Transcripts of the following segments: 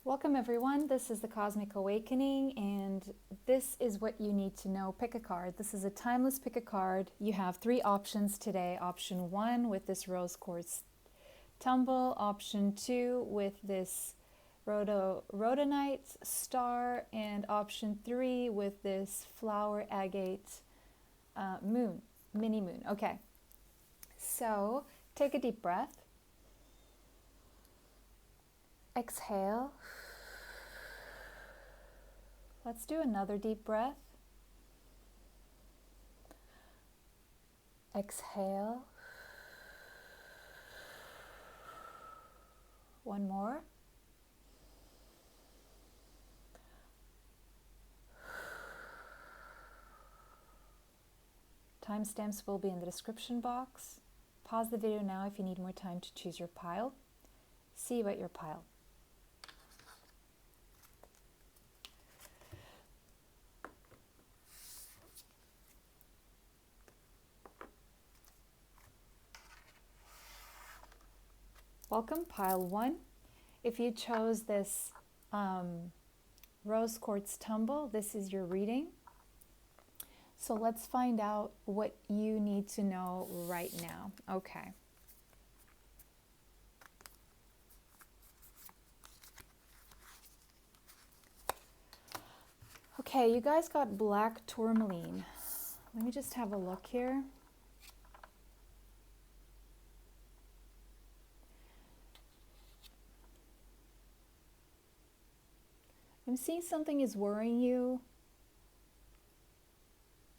Welcome everyone, this is the Cosmic Awakening and this is what you need to know. Pick a card. This is a timeless pick a card. You have three options today. Option 1 with this rose quartz tumble. Option 2 with this rhodonite star. And option 3 with this flower agate moon, mini moon. Okay, so take a deep breath. Exhale. Let's do another deep breath. Exhale. One more. Timestamps will be in the description box. Pause the video now if you need more time to choose your pile. See you at your pile. Welcome, pile 1. If you chose this rose quartz tumble, this is your reading. So let's find out what you need to know right now. Okay. Okay, you guys got black tourmaline. Let me just have a look here. I'm seeing something is worrying you,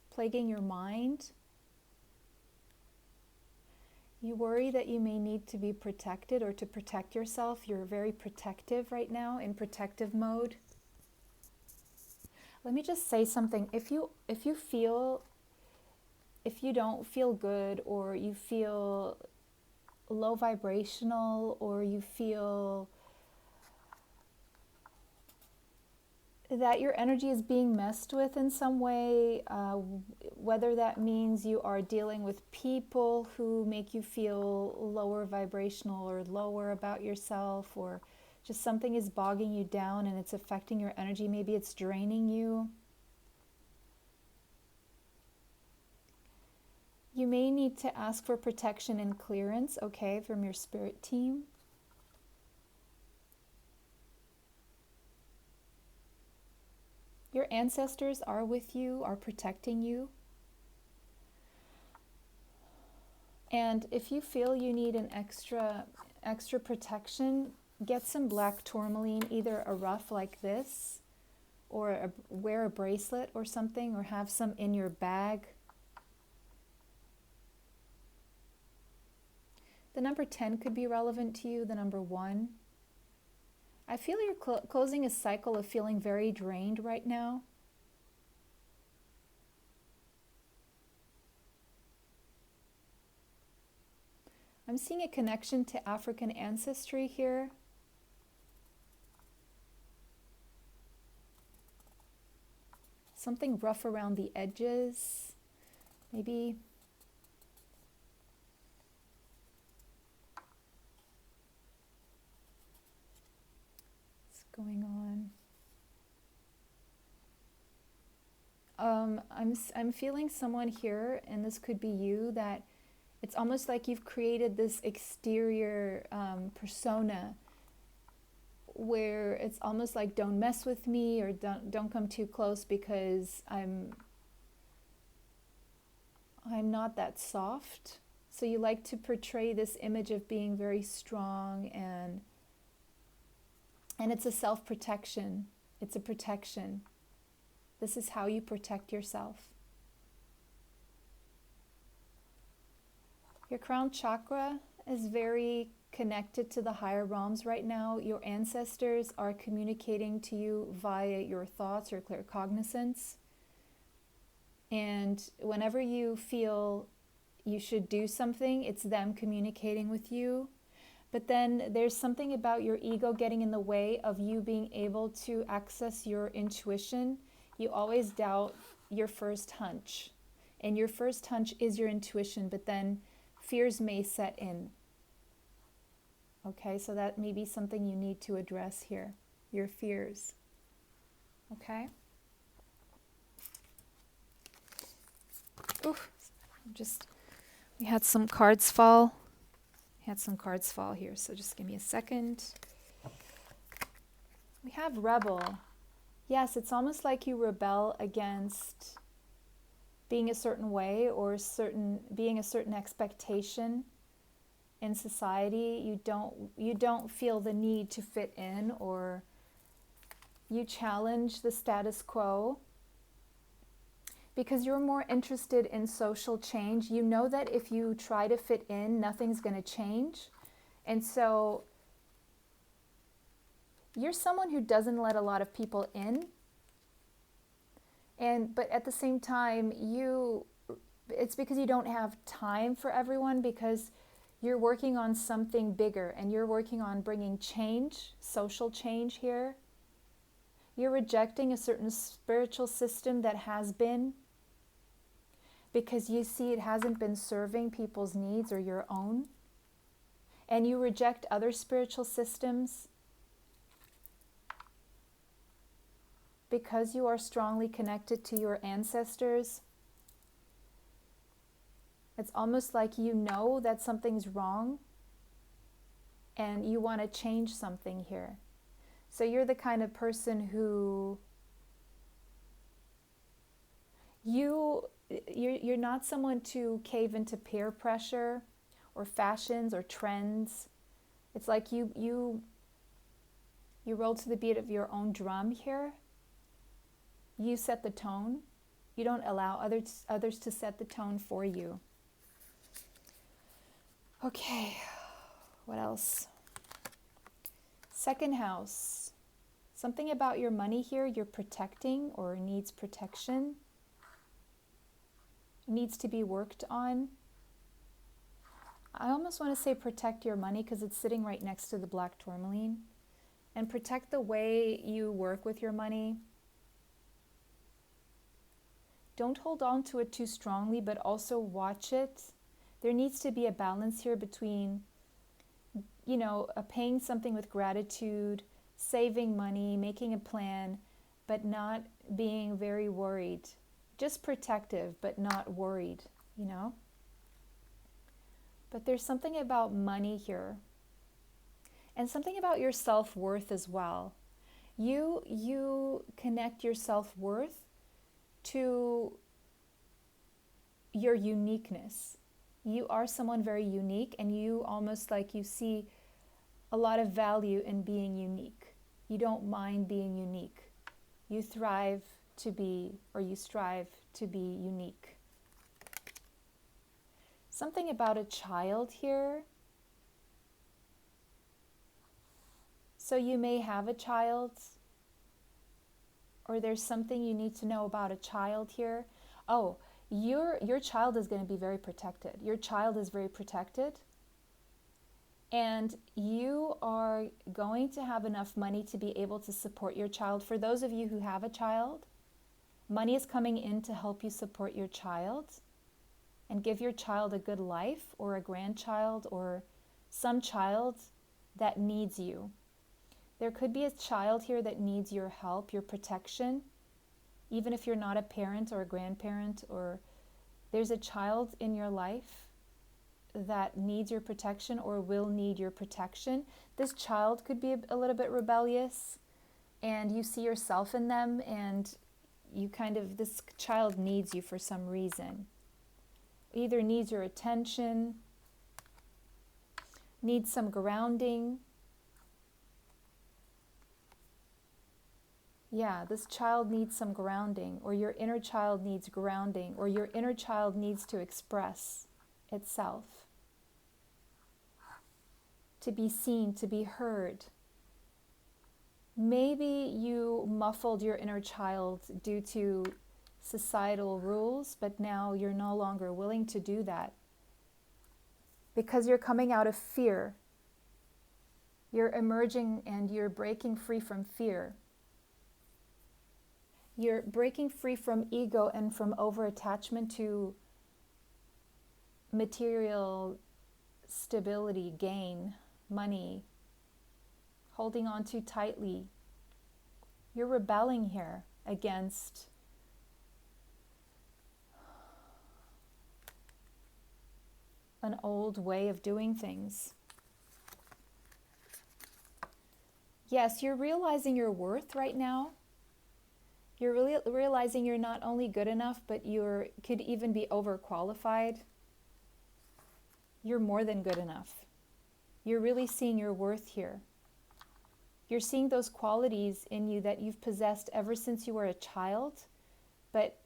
plaguing your mind. You worry that you may need to be protected or to protect yourself. You're very protective right now, in protective mode. Let me just say something. If you don't feel good, or you feel low vibrational, or you feel that your energy is being messed with in some way, whether that means you are dealing with people who make you feel lower vibrational or lower about yourself, or just something is bogging you down and it's affecting your energy, maybe it's draining you. You may need to ask for protection and clearance, okay, from your spirit team. Your ancestors are with you, are protecting you. And if you feel you need an extra protection, get some black tourmaline, either a ruff like this, or wear a bracelet or something, or have some in your bag. The number 10 could be relevant to you, the number 1. I feel you're closing a cycle of feeling very drained right now. I'm seeing a connection to African ancestry here. Something rough around the edges, maybe. Going on. I'm feeling someone here, and this could be you, that it's almost like you've created this exterior persona where it's almost like, don't mess with me, or don't come too close, because I'm not that soft. So you like to portray this image of being very strong, and it's a self-protection. It's a protection. This is how you protect yourself. Your crown chakra is very connected to the higher realms right now. Your ancestors are communicating to you via your thoughts or claircognizance. And whenever you feel you should do something, it's them communicating with you. But then there's something about your ego getting in the way of you being able to access your intuition. You always doubt your first hunch. And your first hunch is your intuition, but then fears may set in. Okay, so that may be something you need to address here. your fears. Okay? Oof. We had some cards fall. Here, so just give me a second. We have rebel. Yes, it's almost like you rebel against being a certain way or being a certain expectation in society. You don't feel the need to fit in, or you challenge the status quo because you're more interested in social change. You know that if you try to fit in, nothing's going to change. And so you're someone who doesn't let a lot of people in. But at the same time, it's because you don't have time for everyone, because you're working on something bigger and you're working on bringing change, social change here. You're rejecting a certain spiritual system that has been, because you see it hasn't been serving people's needs or your own. And you reject other spiritual systems because you are strongly connected to your ancestors. It's almost like you know that something's wrong and you want to change something here. So you're the kind of person who you're not someone to cave into peer pressure or fashions or trends. It's like you roll to the beat of your own drum here. You set the tone. You don't allow others to set the tone for you. Okay, what else? Second house. Something about your money here you're protecting or needs protection. Needs to be worked on. I almost want to say protect your money because it's sitting right next to the black tourmaline. And protect the way you work with your money. Don't hold on to it too strongly, but also watch it. There needs to be a balance here between, paying something with gratitude, saving money, making a plan, but not being very worried. Just protective, but not worried, But there's something about money here. And something about your self-worth as well. You connect your self-worth to your uniqueness. You are someone very unique, and you almost like you see a lot of value in being unique. You don't mind being unique. You thrive to be, or you strive to be unique. Something about a child here. So you may have a child, or there's something you need to know about a child here. Oh, your child is going to be very protected. Your child is very protected. And you are going to have enough money to be able to support your child. For those of you who have a child, money is coming in to help you support your child and give your child a good life, or a grandchild, or some child that needs you. There could be a child here that needs your help, your protection, even if you're not a parent or a grandparent, or there's a child in your life that needs your protection or will need your protection. This child could be a little bit rebellious, and you see yourself in them, and this child needs you for some reason. Either needs your attention, needs some grounding. Yeah, this child needs some grounding, or your inner child needs grounding, or your inner child needs to express itself, to be seen, to be heard. Maybe you muffled your inner child due to societal rules, but now you're no longer willing to do that because you're coming out of fear. You're emerging and you're breaking free from fear. You're breaking free from ego and from over-attachment to material stability, gain, money, holding on too tightly, You're rebelling here against an old way of doing things. Yes, you're realizing your worth right now. You're really realizing you're not only good enough, but you could even be overqualified. You're more than good enough. You're really seeing your worth here. You're seeing those qualities in you that you've possessed ever since you were a child, but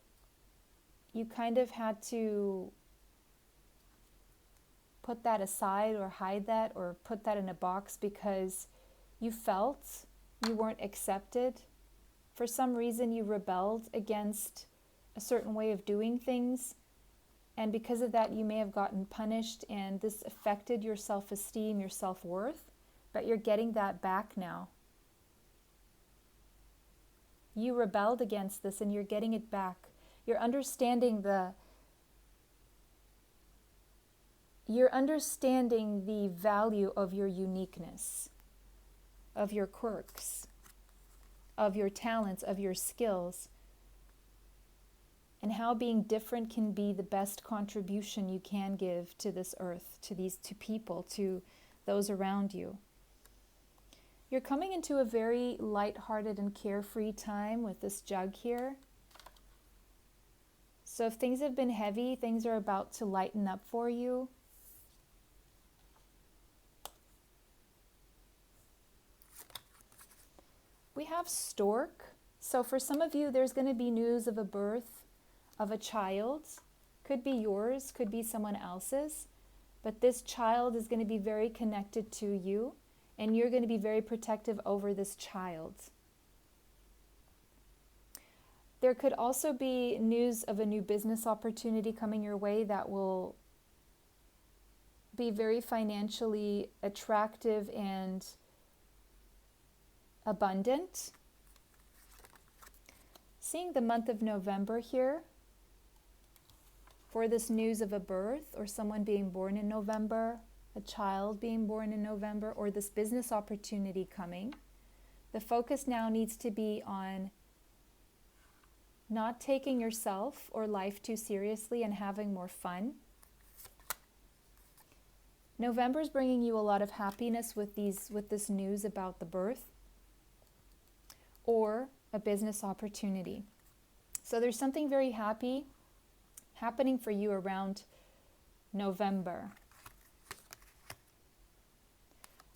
you kind of had to put that aside or hide that or put that in a box because you felt you weren't accepted. For some reason, you rebelled against a certain way of doing things. And because of that, you may have gotten punished, and this affected your self-esteem, your self-worth. But you're getting that back now. You rebelled against this, and you're getting it back. You're understanding the value of your uniqueness, of your quirks, of your talents, of your skills, and how being different can be the best contribution you can give to this earth, to people, to those around you. You're coming into a very light-hearted and carefree time with this jug here. So if things have been heavy, things are about to lighten up for you. We have stork. So for some of you, there's going to be news of a birth of a child. Could be yours, could be someone else's. But this child is going to be very connected to you, and you're going to be very protective over this child. There could also be news of a new business opportunity coming your way that will be very financially attractive and abundant. Seeing the month of November here for this news of a birth or someone being born in November, a child being born in November, or this business opportunity coming. The focus now needs to be on not taking yourself or life too seriously and having more fun. November is bringing you a lot of happiness with this news about the birth or a business opportunity. So there's something very happy happening for you around November.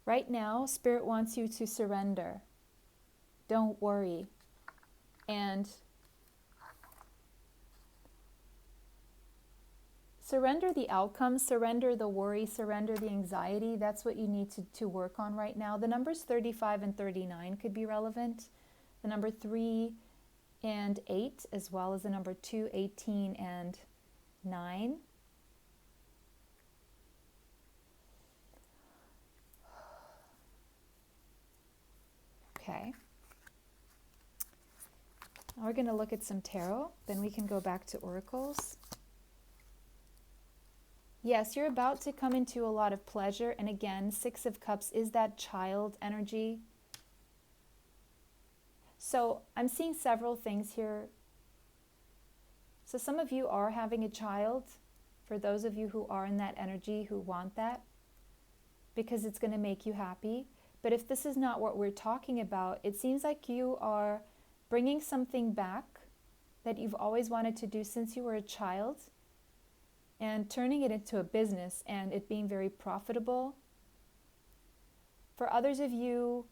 Right now, Spirit wants you to surrender. Don't worry. And surrender the outcome, surrender the worry, surrender the anxiety. That's what you need to work on right now. The numbers 35 and 39 could be relevant. The number 3 and 8, as well as the number 2, 18, and 9. Okay. Now we're going to look at some tarot. Then we can go back to oracles. Yes, you're about to come into a lot of pleasure. And again, 6 of Cups is that child energy. So I'm seeing several things here. So some of you are having a child, for those of you who are in that energy, who want that, because it's going to make you happy. But if this is not what we're talking about, it seems like you are bringing something back that you've always wanted to do since you were a child and turning it into a business and it being very profitable. For others of you,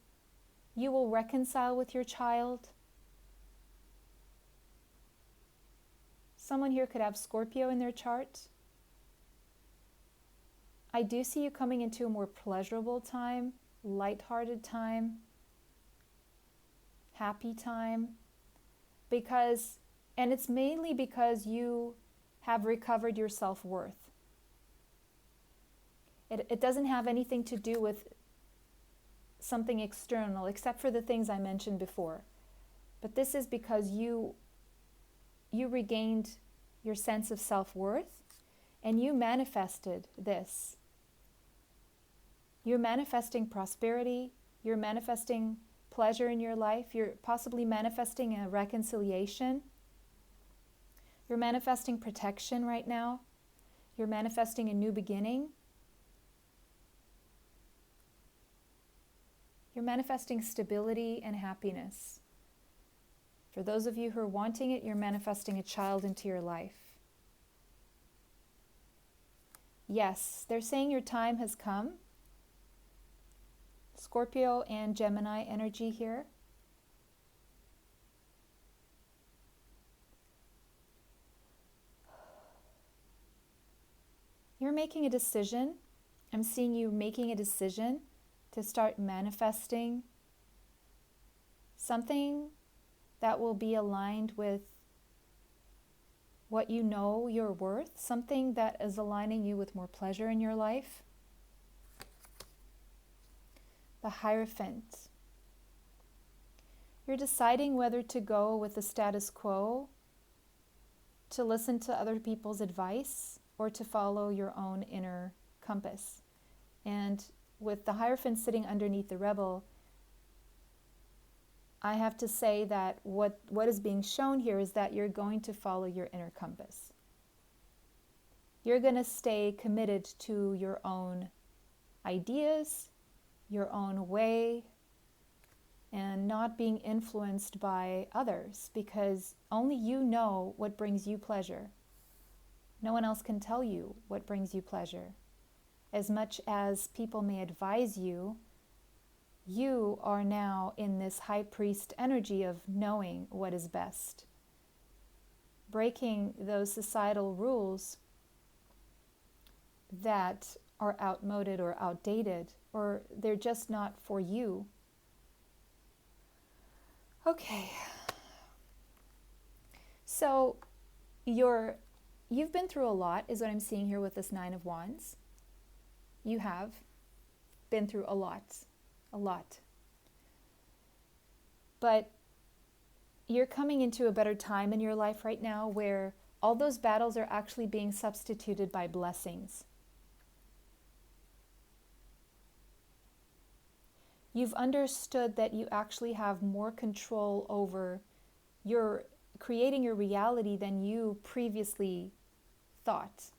you will reconcile with your child. Someone here could have Scorpio in their chart. I do see you coming into a more pleasurable time, lighthearted time, happy time, and it's mainly because you have recovered your self-worth. It doesn't have anything to do with something external, except for the things I mentioned before. But this is because you regained your sense of self-worth and you manifested this. You're manifesting prosperity, you're manifesting pleasure in your life. You're possibly manifesting a reconciliation. You're manifesting protection right now. You're manifesting a new beginning. You're manifesting stability and happiness. For those of you who are wanting it, you're manifesting a child into your life. Yes, they're saying your time has come. Scorpio and Gemini energy here. You're making a decision. I'm seeing you making a decision to start manifesting something that will be aligned with what you know you're worth, something that is aligning you with more pleasure in your life. The Hierophant. You're deciding whether to go with the status quo, to listen to other people's advice, or to follow your own inner compass. And with the Hierophant sitting underneath the Rebel, I have to say that what is being shown here is that you're going to follow your inner compass. You're going to stay committed to your own ideas, your own way, and not being influenced by others, because only you know what brings you pleasure. No one else can tell you what brings you pleasure. As much as people may advise you, you are now in this high priest energy of knowing what is best. Breaking those societal rules that are outmoded or outdated, or they're just not for you. Okay. So you've been through a lot, is what I'm seeing here with this Nine of Wands. You have been through a lot. But you're coming into a better time in your life right now where all those battles are actually being substituted by blessings. You've understood that you actually have more control over creating your reality than you previously thought.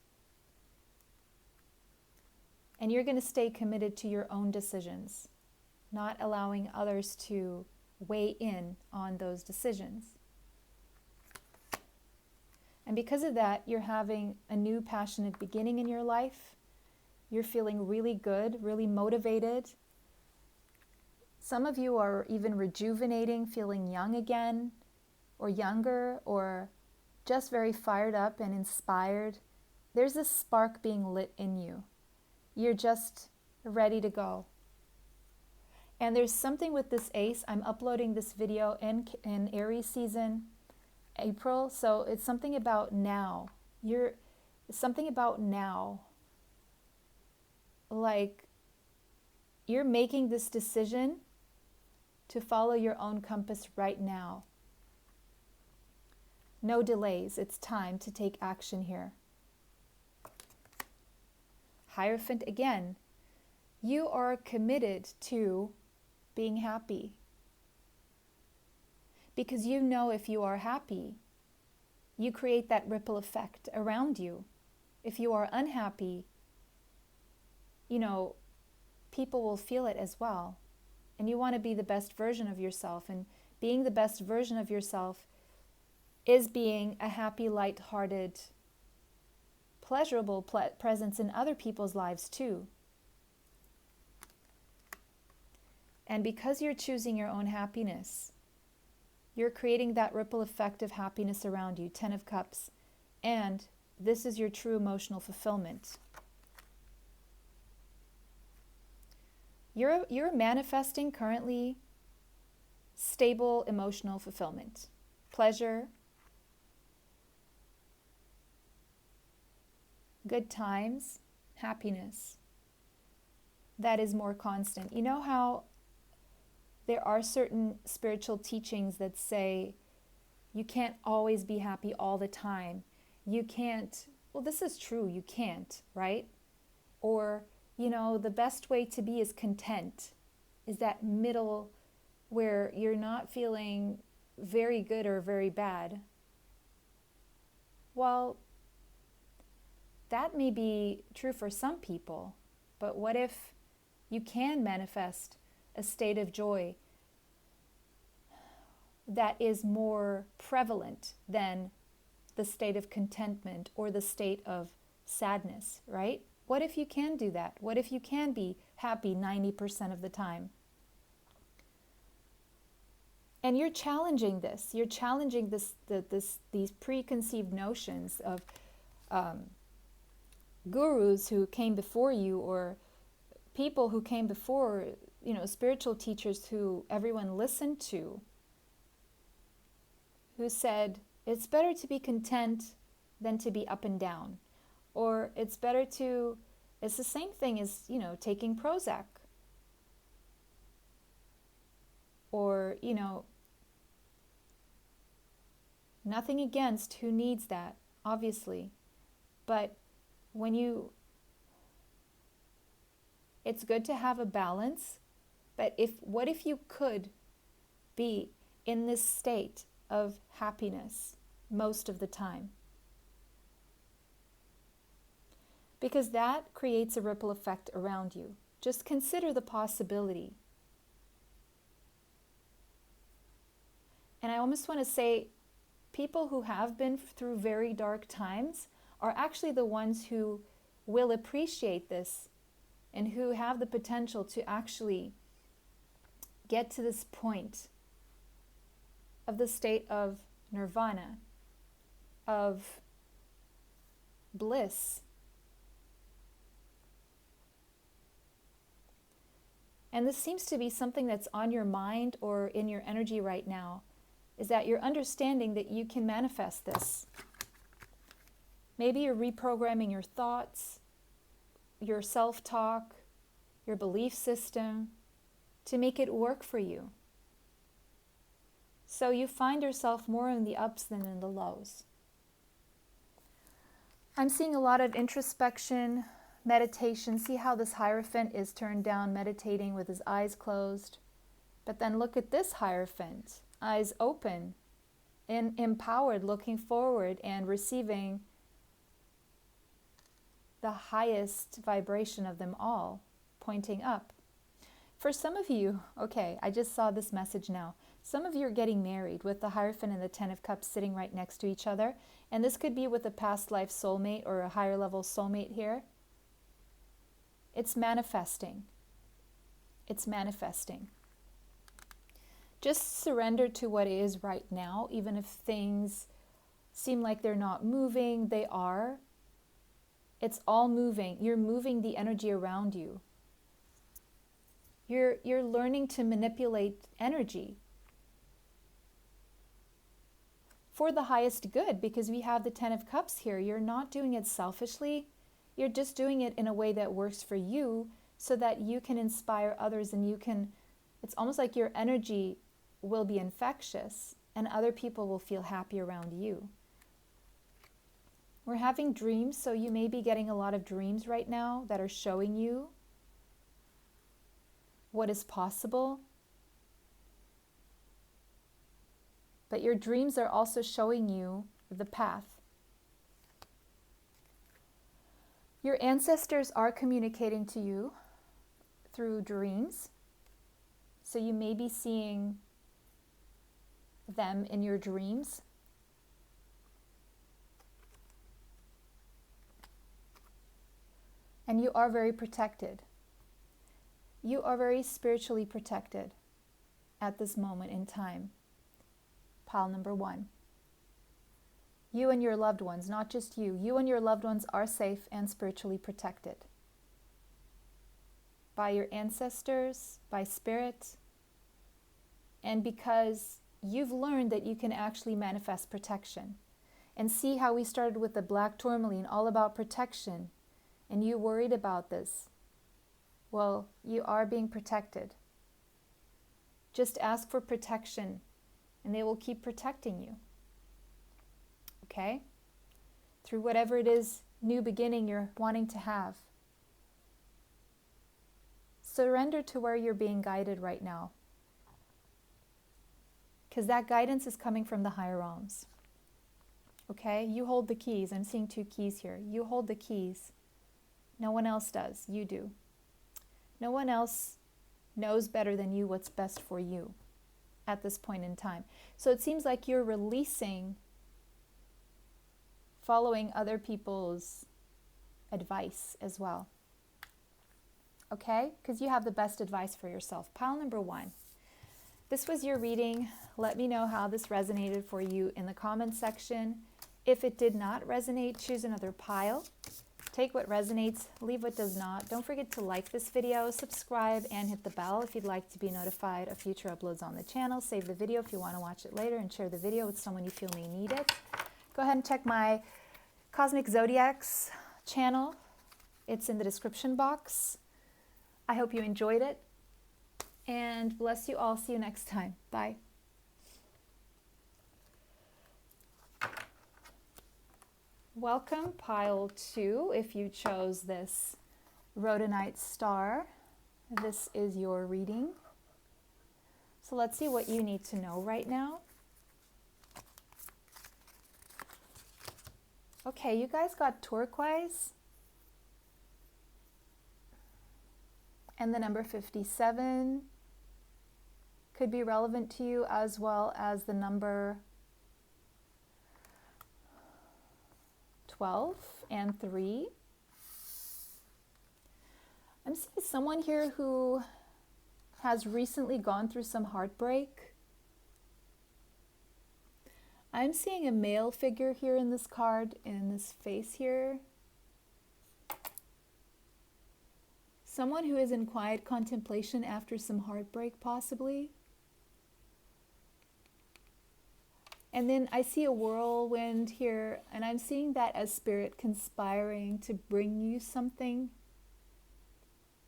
And you're going to stay committed to your own decisions, not allowing others to weigh in on those decisions. And because of that, you're having a new passionate beginning in your life. You're feeling really good, really motivated. Some of you are even rejuvenating, feeling young again, or younger, or just very fired up and inspired. There's this spark being lit in you. You're just ready to go. And there's something with this ace. I'm uploading this video in Aries season, April. So it's something about now. Something about now. Like you're making this decision to follow your own compass right now. No delays. It's time to take action here. Hierophant again. You are committed to being happy. Because you know if you are happy, you create that ripple effect around you. If you are unhappy, people will feel it as well. And you want to be the best version of yourself. And being the best version of yourself is being a happy, light-hearted, pleasurable presence in other people's lives too. And because you're choosing your own happiness, you're creating that ripple effect of happiness around you, 10 of Cups. And this is your true emotional fulfillment. You're manifesting currently stable emotional fulfillment, pleasure, good times, happiness. That is more constant. You know how there are certain spiritual teachings that say you can't always be happy all the time. You can't, well, this is true, you can't, right? Or, the best way to be is content, is that middle where you're not feeling very good or very bad, well, that may be true for some people, but what if you can manifest a state of joy that is more prevalent than the state of contentment or the state of sadness, right? What if you can do that? What if you can be happy 90% of the time? And you're challenging this. You're challenging these preconceived notions of gurus who came before you, or people who came before, spiritual teachers who everyone listened to, who said, it's better to be content than to be up and down. Or it's the same thing as, taking Prozac. Or, nothing against who needs that, obviously. But it's good to have a balance. But what if you could be in this state of happiness most of the time? Because that creates a ripple effect around you. Just consider the possibility. And I almost want to say, people who have been through very dark times are actually the ones who will appreciate this and who have the potential to actually get to this point of the state of nirvana, of bliss. And this seems to be something that's on your mind or in your energy right now, is that you're understanding that you can manifest this. Maybe you're reprogramming your thoughts, your self-talk, your belief system to make it work for you. So you find yourself more in the ups than in the lows. I'm seeing a lot of introspection, meditation. See how this Hierophant is turned down, meditating with his eyes closed. But then look at this Hierophant, eyes open and empowered, looking forward and receiving the highest vibration of them all, pointing up. For some of you, okay, I just saw this message now. Some of you are getting married with the Hierophant and the Ten of Cups sitting right next to each other. And this could be with a past life soulmate or a higher level soulmate here. It's manifesting. It's manifesting. Just surrender to what is right now, even if things seem like they're not moving, they are. It's all moving. You're moving the energy around you. You're learning to manipulate energy for the highest good, because we have the Ten of Cups here. You're not doing it selfishly. You're just doing it in a way that works for you so that you can inspire others, and it's almost like your energy will be infectious and other people will feel happy around you. We're having dreams, so you may be getting a lot of dreams right now that are showing you what is possible. But your dreams are also showing you the path. Your ancestors are communicating to you through dreams. So you may be seeing them in your dreams. And you are very protected. You are very spiritually protected at this moment in time. Pile number 1. You and your loved ones, not just you. You and your loved ones are safe and spiritually protected. By your ancestors, by spirit, and because you've learned that you can actually manifest protection. And see how we started with the black tourmaline, all about protection, and you worried about this. Well, you are being protected. Just ask for protection, and they will keep protecting you. Okay? Through whatever it is, new beginning you're wanting to have. Surrender to where you're being guided right now. because that guidance is coming from the higher realms. Okay, you hold the keys. I'm seeing 2 keys here. You hold the keys. No one else does. You do. No one else knows better than you what's best for you at this point in time. So it seems like you're releasing, following other people's advice as well. Okay? Because you have the best advice for yourself. Pile number 1. This was your reading. Let me know how this resonated for you in the comments section. If it did not resonate, choose another pile. Take what resonates, leave what does not. Don't forget to like this video, subscribe, and hit the bell if you'd like to be notified of future uploads on the channel. Save the video if you want to watch it later, and share the video with someone you feel may need it. Go ahead and check my Cosmic Zodiacs channel. It's in the description box. I hope you enjoyed it, and bless you all. See you next time. Bye. Welcome, pile 2, if you chose this rhodonite star. This is your reading. So let's see what you need to know right now. Okay, you guys got turquoise and the number 57 could be relevant to you, as well as the number 12 and 3. I'm seeing someone here who has recently gone through some heartbreak. I'm seeing a male figure here in this card, in this face here. Someone who is in quiet contemplation after some heartbreak, possibly. And then I see a whirlwind here, and I'm seeing that as spirit conspiring to bring you something,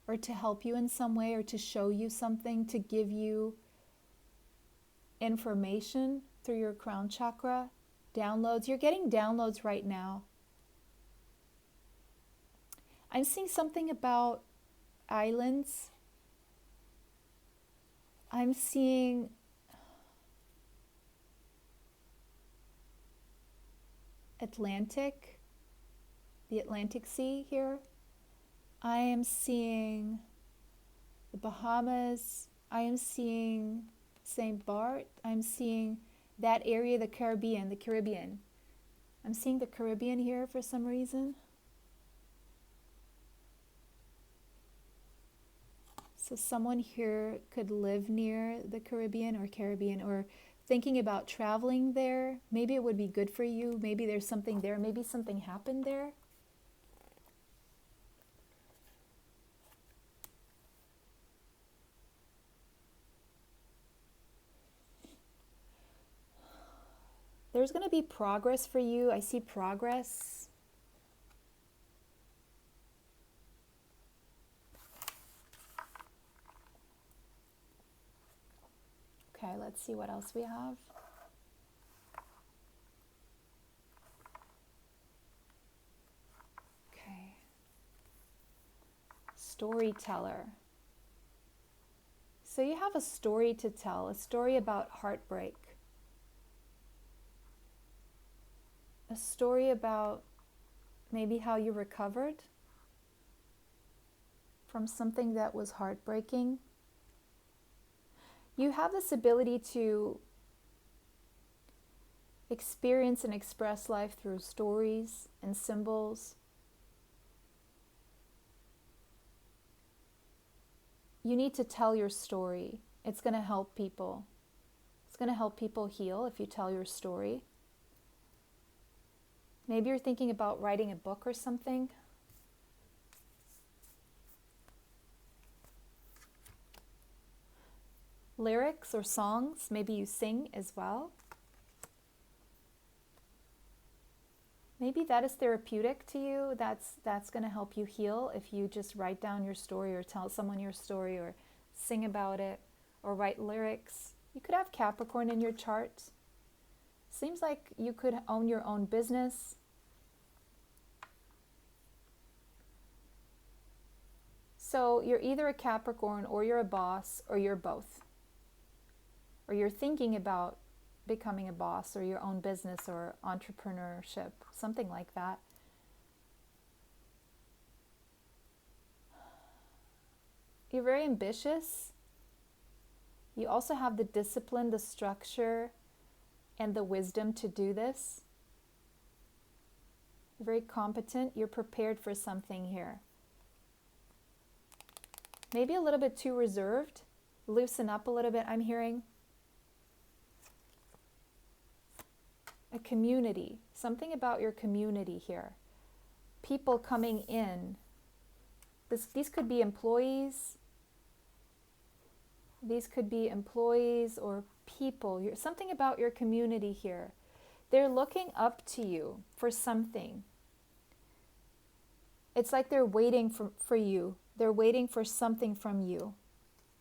or to help you in some way, or to show you something, to give you information through your crown chakra. Downloads. You're getting downloads right now. I'm seeing something about islands. I'm seeing Atlantic, the Atlantic Sea here. I am seeing the Bahamas. I am seeing St. Bart. I'm seeing that area, the Caribbean. I'm seeing the Caribbean here for some reason. So someone here could live near the Caribbean, or thinking about traveling there. Maybe it would be good for you. Maybe there's something there. Maybe something happened there. There's going to be progress for you. I see progress. Okay, let's see what else we have. Okay. Storyteller. So you have a story to tell, a story about heartbreak. A story about maybe how you recovered from something that was heartbreaking. You have this ability to experience and express life through stories and symbols. You need to tell your story. It's going to help people. It's going to help people heal if you tell your story. Maybe you're thinking about writing a book or something. Lyrics or songs, maybe you sing as well. Maybe that is therapeutic to you. That's going to help you heal if you just write down your story, or tell someone your story, or sing about it, or write lyrics. You could have Capricorn in your chart. Seems like you could own your own business. So you're either a Capricorn, or you're a boss, or you're both. or you're thinking about becoming a boss or your own business or entrepreneurship, something like that. You're very ambitious. You also have the discipline, the structure, and the wisdom to do this. You're very competent. You're prepared for something here. Maybe a little bit too reserved. Loosen up a little bit, I'm hearing. A community. Something about your community here. People coming in. These could be employees. These could be employees or people. Something about your community here. They're looking up to you for something. It's like they're waiting for you. They're waiting for something from you.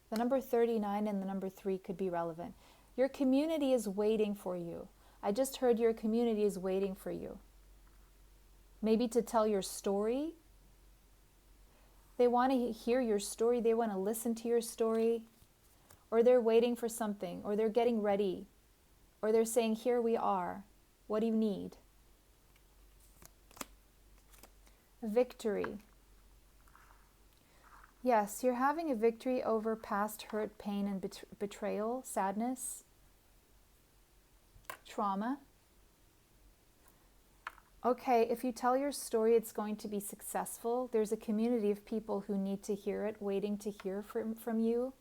The number 39 and the number 3 could be relevant. Your community is waiting for you. I just heard your community is waiting for you. Maybe to tell your story. They want to hear your story. They want to listen to your story. Or they're waiting for something. Or they're getting ready. Or they're saying, here we are. What do you need? Victory. Yes, you're having a victory over past hurt, pain, and betrayal, sadness, trauma. Okay, if you tell your story, it's going to be successful. There's a community of people who need to hear it, waiting to hear from you,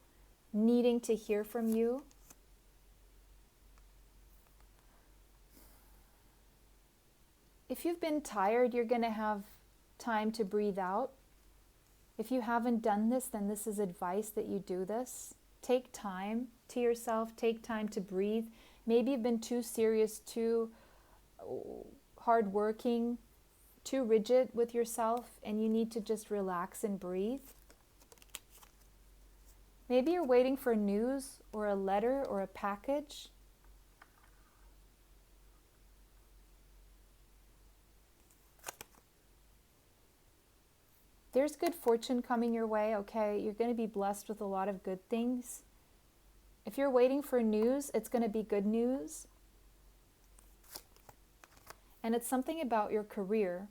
needing to hear from you. If you've been tired, you're going to have time to breathe out. If you haven't done this, then this is advice that you do this. Take time to yourself. Take time to breathe. Maybe you've been too serious, too hardworking, too rigid with yourself, and you need to just relax and breathe. Maybe you're waiting for news or a letter or a package. There's good fortune coming your way, okay? You're going to be blessed with a lot of good things. If you're waiting for news, it's going to be good news. And it's something about your career.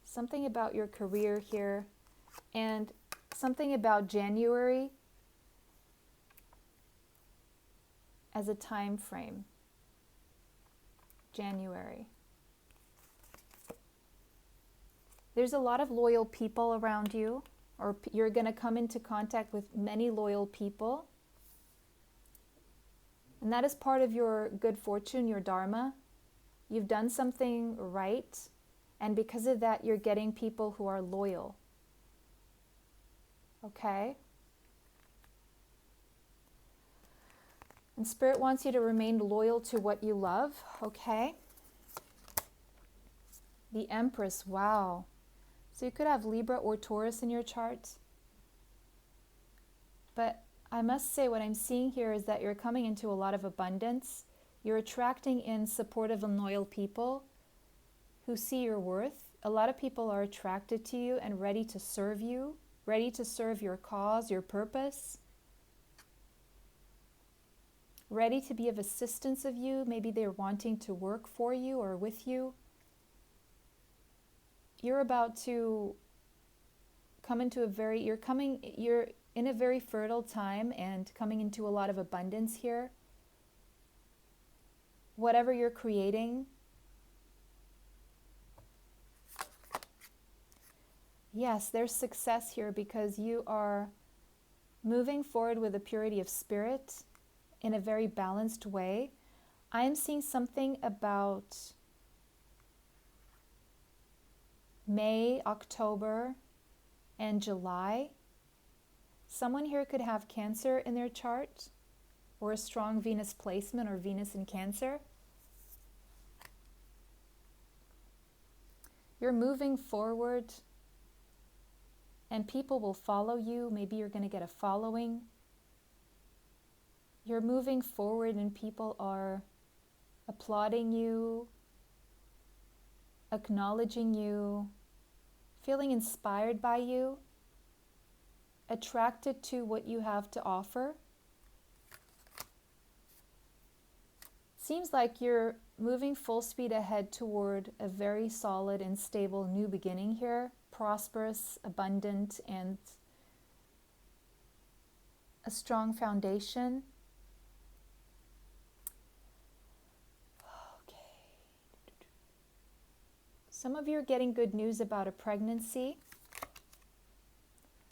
Something about your career here. And something about January as a time frame. January. There's a lot of loyal people around you, or you're going to come into contact with many loyal people. And that is part of your good fortune, your dharma. You've done something right, and because of that, you're getting people who are loyal. Okay? And Spirit wants you to remain loyal to what you love, okay? The Empress, wow. So you could have Libra or Taurus in your chart. But I must say what I'm seeing here is that you're coming into a lot of abundance. You're attracting in supportive and loyal people who see your worth. A lot of people are attracted to you and ready to serve you, ready to serve your cause, your purpose, ready to be of assistance of you. Maybe they're wanting to work for you or with you. You're about to come into you're in a very fertile time and coming into a lot of abundance here. Whatever you're creating. Yes, there's success here because you are moving forward with a purity of spirit in a very balanced way. I am seeing something about May, October, and July. Someone here could have Cancer in their chart, or a strong Venus placement, or Venus in Cancer. You're moving forward, and people will follow you. Maybe you're going to get a following. You're moving forward, and people are applauding you, acknowledging you, feeling inspired by you, attracted to what you have to offer. Seems like you're moving full speed ahead toward a very solid and stable new beginning here, prosperous, abundant, and a strong foundation. Okay. Some of you are getting good news about a pregnancy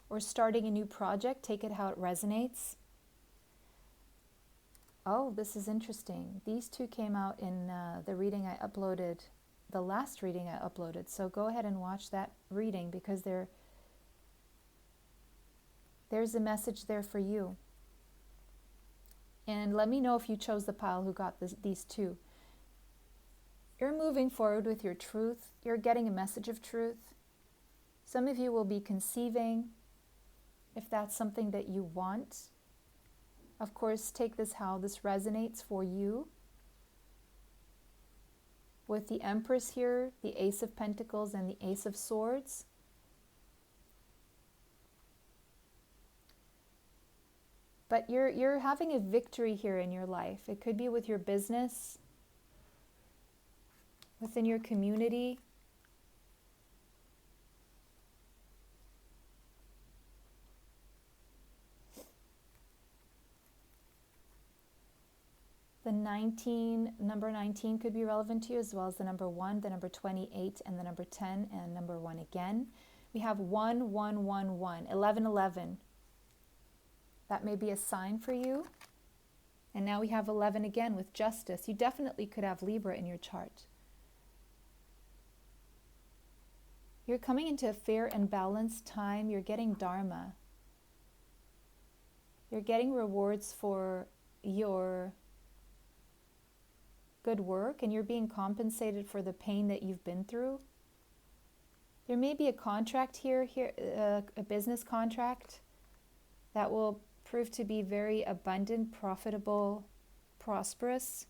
or starting a new project. Take it how it resonates. Oh, this is interesting. These two came out in the reading I uploaded, the last reading I uploaded. So go ahead and watch that reading because there's a message there for you. And let me know if you chose the pile who got these two. You're moving forward with your truth. You're getting a message of truth. Some of you will be conceiving, if that's something that you want. Of course, take this how this resonates for you. With the Empress here, the Ace of Pentacles and the Ace of Swords. But you're having a victory here in your life. It could be with your business, within your community. The number 19 could be relevant to you, as well as the number 1, the number 28, and the number 10, and number 1 again. We have 1, 1, 1, 1, 11, 11. That may be a sign for you. And now we have 11 again with Justice. You definitely could have Libra in your chart. You're coming into a fair and balanced time. You're getting Dharma. You're getting rewards for your good work, and you're being compensated for the pain that you've been through. There may be a contract here, a business contract that will prove to be very abundant, profitable, prosperous.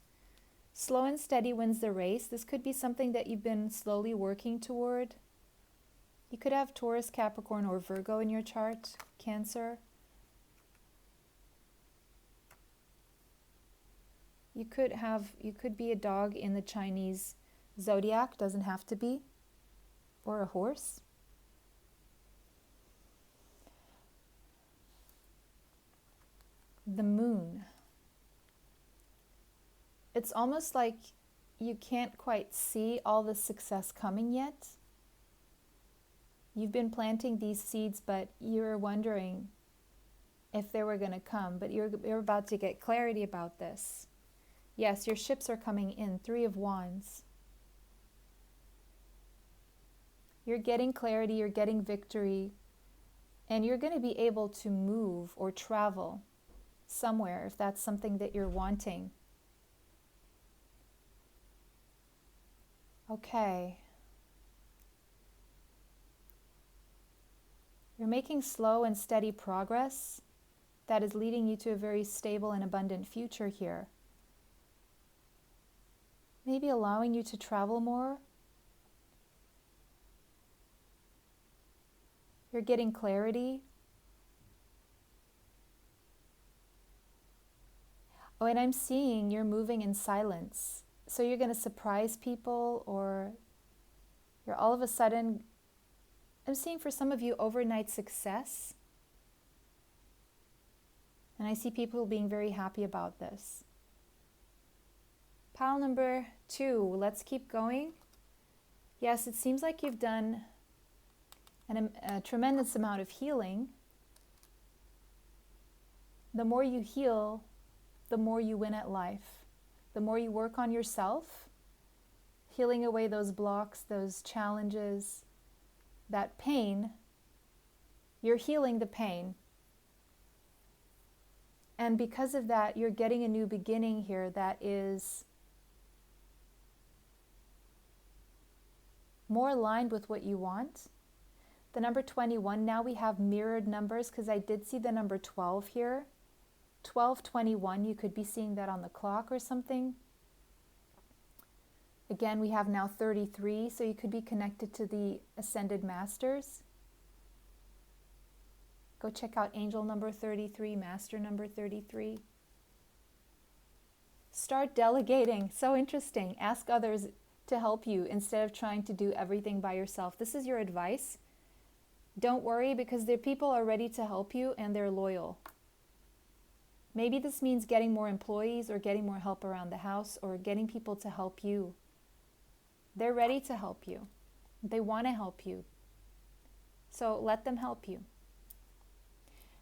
Slow and steady wins the race. This could be something that you've been slowly working toward. You could have Taurus, Capricorn, or Virgo in your chart, Cancer. You could be a dog in the Chinese zodiac, doesn't have to be, or a horse. The Moon. It's almost like you can't quite see all the success coming yet. You've been planting these seeds, but you're wondering if they were going to come, but you're about to get clarity about this. Yes, your ships are coming in. 3 of Wands. You're getting clarity, you're getting victory, and you're going to be able to move or travel somewhere if that's something that you're wanting. Okay. You're making slow and steady progress that is leading you to a very stable and abundant future here. Maybe allowing you to travel more. You're getting clarity. Oh, and I'm seeing you're moving in silence. So you're going to surprise people, or you're all of a sudden, I'm seeing for some of you overnight success. And I see people being very happy about this. Pile number 2, let's keep going. Yes, it seems like you've done a tremendous amount of healing. The more you heal, the more you win at life. The more you work on yourself, healing away those blocks, those challenges, that pain, you're healing the pain. And because of that, you're getting a new beginning here that is more aligned with what you want. The number 21, now we have mirrored numbers because I did see the number 12 here. 1221, you could be seeing that on the clock or something. Again, we have now 33, so you could be connected to the Ascended Masters. Go check out Angel number 33, Master number 33. Start delegating. So interesting. Ask others to help you instead of trying to do everything by yourself. This is your advice. Don't worry, because their people are ready to help you and they're loyal. Maybe this means getting more employees or getting more help around the house or getting people to help you. They're ready to help you. They want to help you. So let them help you.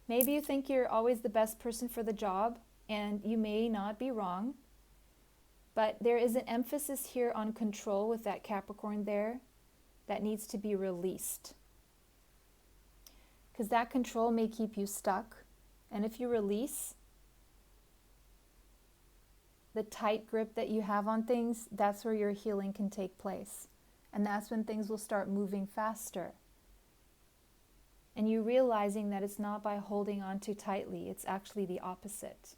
Maybe you think you're always the best person for the job, and you may not be wrong, but there is an emphasis here on control with that Capricorn there that needs to be released. Because that control may keep you stuck, and if you release the tight grip that you have on things, that's where your healing can take place. And that's when things will start moving faster. And you realizing that it's not by holding on too tightly, it's actually the opposite.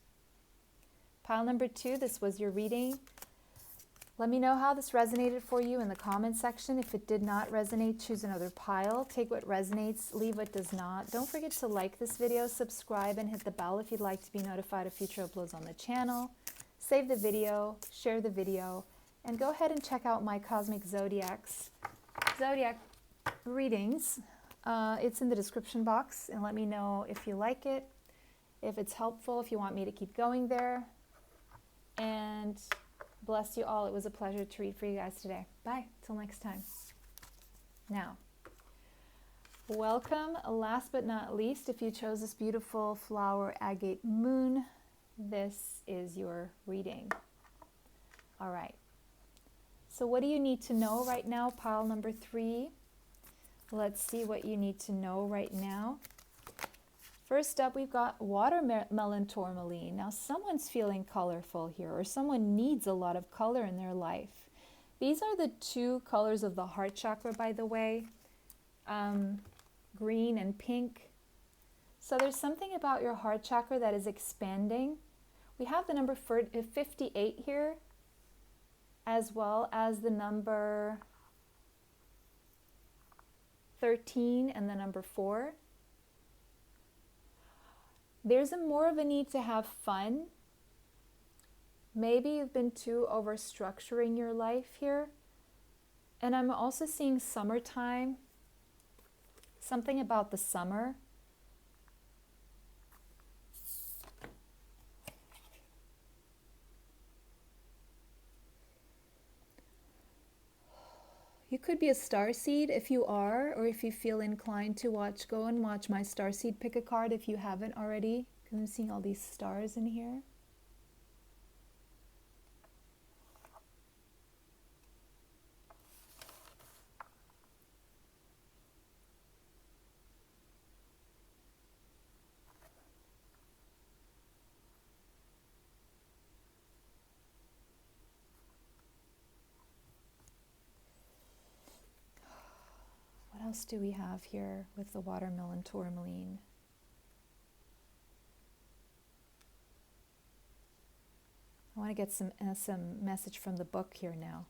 Pile number 2, this was your reading. Let me know how this resonated for you in the comment section. If it did not resonate, choose another pile. Take what resonates, leave what does not. Don't forget to like this video, subscribe, and hit the bell if you'd like to be notified of future uploads on the channel. Save the video, share the video, and go ahead and check out my Cosmic Zodiac readings. It's in the description box, and let me know if you like it, if it's helpful, if you want me to keep going there. And bless you all. It was a pleasure to read for you guys today. Bye. Till next time. Now, welcome. Last but not least, if you chose this beautiful flower agate moon, this is your reading. All right. So what do you need to know right now? Pile number 3. Let's see what you need to know right now. First up, we've got watermelon tourmaline. Now, someone's feeling colorful here, or someone needs a lot of color in their life. These are the 2 colors of the heart chakra, by the way, green and pink. So there's something about your heart chakra that is expanding. We have the number 58 here, as well as the number 13 and the number 4. There's more of a need to have fun. Maybe you've been too over-structuring your life here. And I'm also seeing summertime, something about the summer. You could be a starseed if you are, or if you feel inclined to watch, go and watch my starseed pick a card if you haven't already, because I'm seeing all these stars in here. What else do we have here with the watermelon tourmaline? I want to get some message from the book here now.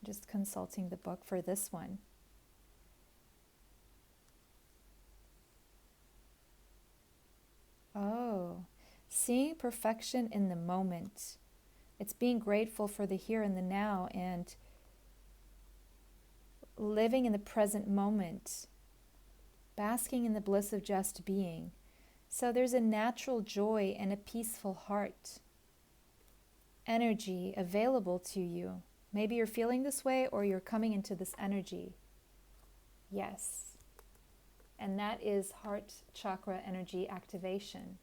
I'm just consulting the book for this one. Oh, seeing perfection in the moment. It's being grateful for the here and the now, and living in the present moment, basking in the bliss of just being. So there's a natural joy and a peaceful heart energy available to you. Maybe you're feeling this way, or you're coming into this energy. Yes. And that is heart chakra energy activation.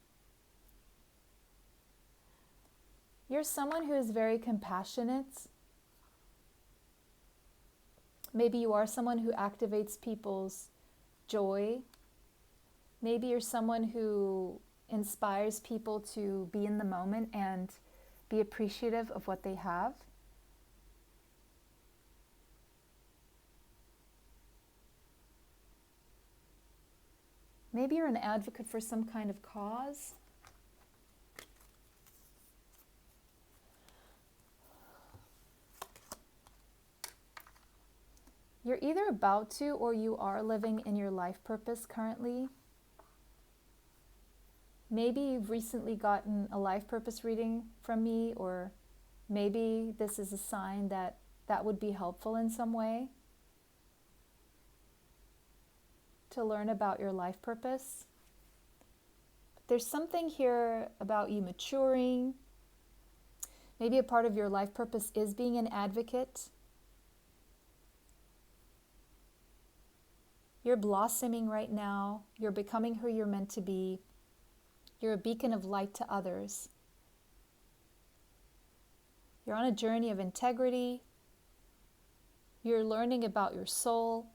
You're someone who is very compassionate. Maybe you are someone who activates people's joy. Maybe you're someone who inspires people to be in the moment and be appreciative of what they have. Maybe you're an advocate for some kind of cause. You're either about to, or you are living in your life purpose currently. Maybe you've recently gotten a life purpose reading from me, or maybe this is a sign that that would be helpful in some way to learn about your life purpose. There's something here about you maturing. Maybe a part of your life purpose is being an advocate. You're blossoming right now. You're becoming who you're meant to be. You're a beacon of light to others. You're on a journey of integrity. You're learning about your soul,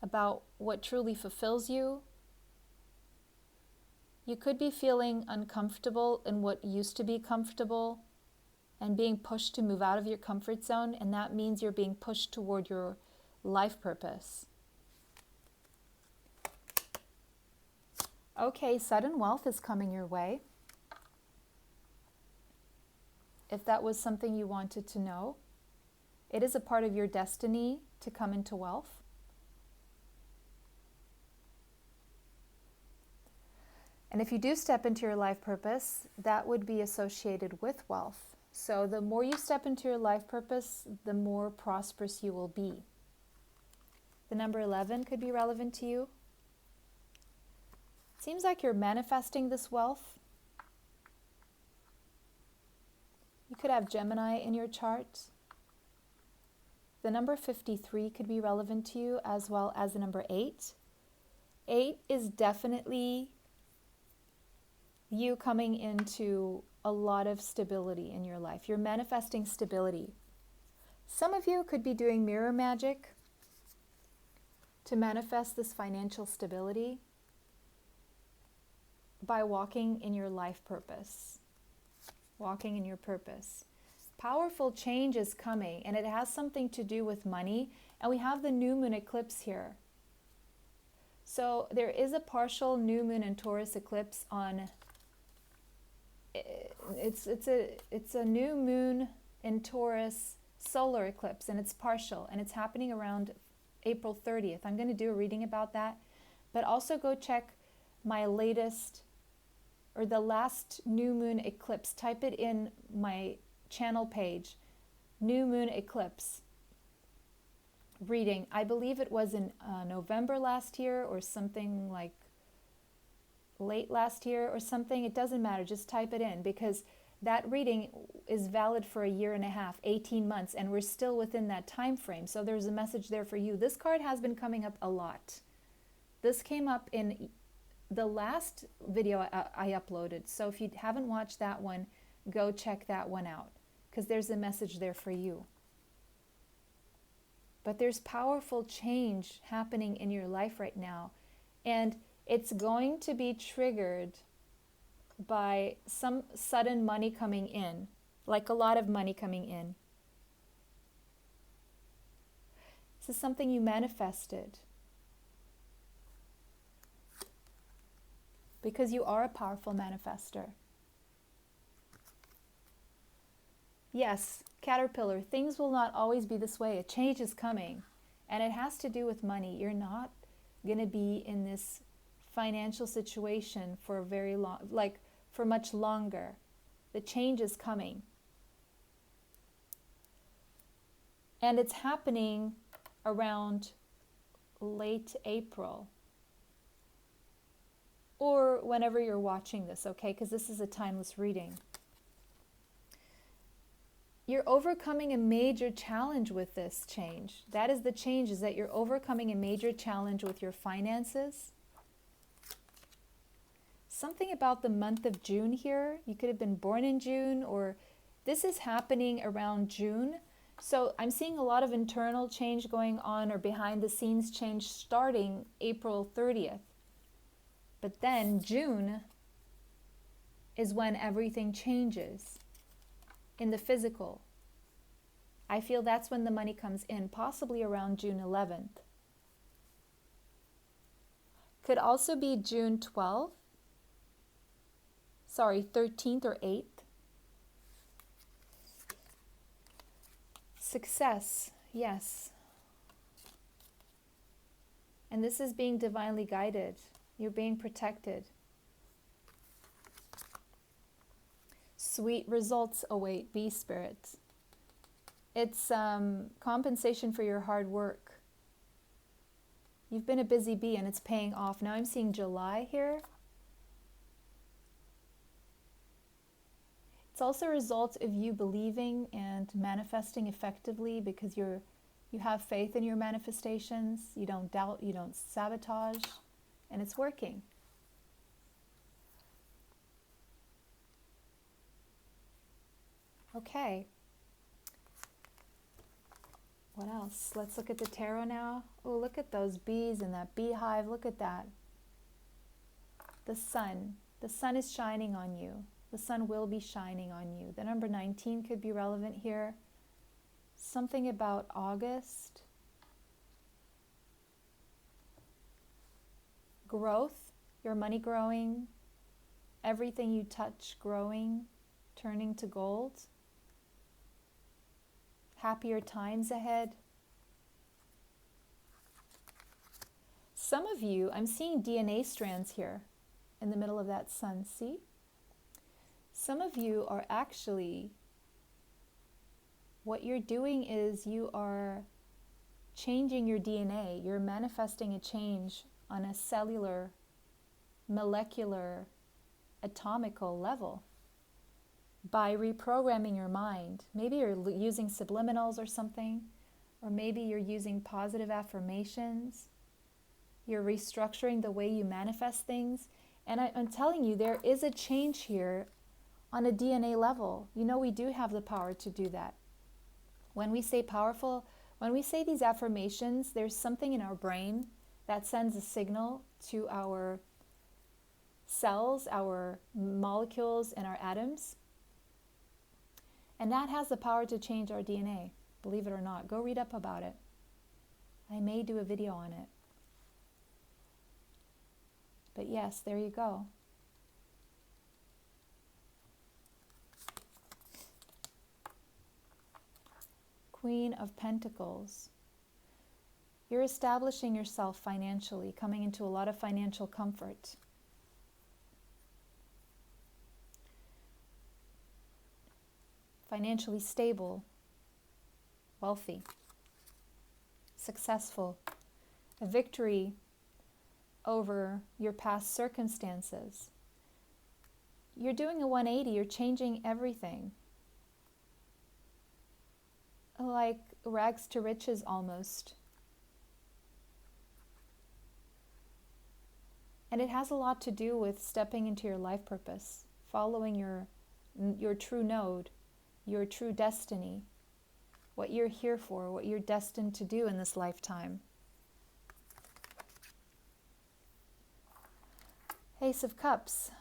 about what truly fulfills you. You could be feeling uncomfortable in what used to be comfortable and being pushed to move out of your comfort zone, and that means you're being pushed toward your life purpose. Okay, sudden wealth is coming your way. If that was something you wanted to know, it is a part of your destiny to come into wealth. And if you do step into your life purpose, that would be associated with wealth. So the more you step into your life purpose, the more prosperous you will be. The number 11 could be relevant to you. Seems like you're manifesting this wealth. You could have Gemini in your chart. The number 53 could be relevant to you, as well as the number 8. 8 is definitely you coming into a lot of stability in your life. You're manifesting stability. Some of you could be doing mirror magic to manifest this financial stability by walking in your life purpose. Walking in your purpose. Powerful change is coming, and it has something to do with money. And we have the new moon eclipse here. So there is a partial new moon and Taurus eclipse on. It's a new moon in Taurus solar eclipse, and it's partial, and it's happening around April 30th. I'm going to do a reading about that, but also go check my latest, or the last new moon eclipse. Type it in my channel page, new moon eclipse reading. I believe it was in November last year, or something like late last year or something. It doesn't matter, just type it in, because that reading is valid for a year and a half, 18 months, and we're still within that time frame. So there's a message there for you. This card has been coming up a lot. This came up in the last video I uploaded. So if you haven't watched that one, go check that one out, because there's a message there for you. But there's powerful change happening in your life right now, and it's going to be triggered by some sudden money coming in, like a lot of money coming in. This is something you manifested, because you are a powerful manifester. Yes, Caterpillar, things will not always be this way. A change is coming, and it has to do with money. You're not going to be in this financial situation for very long, like for much longer. The change is coming. And it's happening around late April, or whenever you're watching this, okay? Because this is a timeless reading. You're overcoming a major challenge with this change. That is the change, is that you're overcoming a major challenge with your finances. Something about the month of June here. You could have been born in June, or this is happening around June. So I'm seeing a lot of internal change going on, or behind the scenes change starting April 30th. But then June is when everything changes in the physical. I feel that's when the money comes in, possibly around June 11th. Could also be June 12th. 13th or 8th. Success, yes. And this is being divinely guided. You're being protected. Sweet results await, bee spirit. It's compensation for your hard work. You've been a busy bee and it's paying off. Now I'm seeing July here. It's also a result of you believing and manifesting effectively because you have faith in your manifestations. You don't doubt, you don't sabotage, and it's working. Okay. What else? Let's look at the tarot now. Oh, look at those bees in that beehive. Look at that. The sun. The sun is shining on you. The sun will be shining on you. The number 19 could be relevant here. Something about August. Growth. Your money growing. Everything you touch growing, turning to gold. Happier times ahead. Some of you, I'm seeing DNA strands here in the middle of that sun, see? Some of you are actually, what you're doing is you are changing your DNA. You're manifesting a change on a cellular, molecular, atomical level. By reprogramming your mind. Maybe you're using subliminals or something, or maybe you're using positive affirmations. You're restructuring the way you manifest things. And I'm telling you, there is a change here on a DNA level. You know, we do have the power to do that. When we say powerful, when we say these affirmations, there's something in our brain that sends a signal to our cells, our molecules, and our atoms. And that has the power to change our DNA, believe it or not. Go read up about it. I may do a video on it. But yes, there you go. Queen of Pentacles. You're establishing yourself financially, coming into a lot of financial comfort. Financially stable, wealthy, successful, a victory over your past circumstances. You're doing a 180, you're changing everything. Like rags to riches almost. And it has a lot to do with stepping into your life purpose, following your true node, your true destiny, what you're here for, what you're destined to do in this lifetime. Ace of Cups,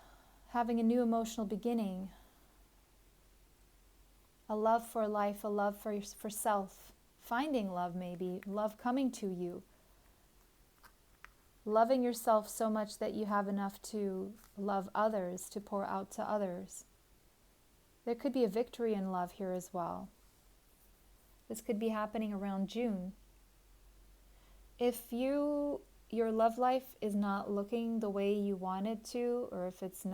having a new emotional beginning, a love for life, a love for self, finding love maybe, love coming to you, loving yourself so much that you have enough to love others, to pour out to others. There could be a victory in love here as well. This could be happening around June. If your love life is not looking the way you want it to, or if it's not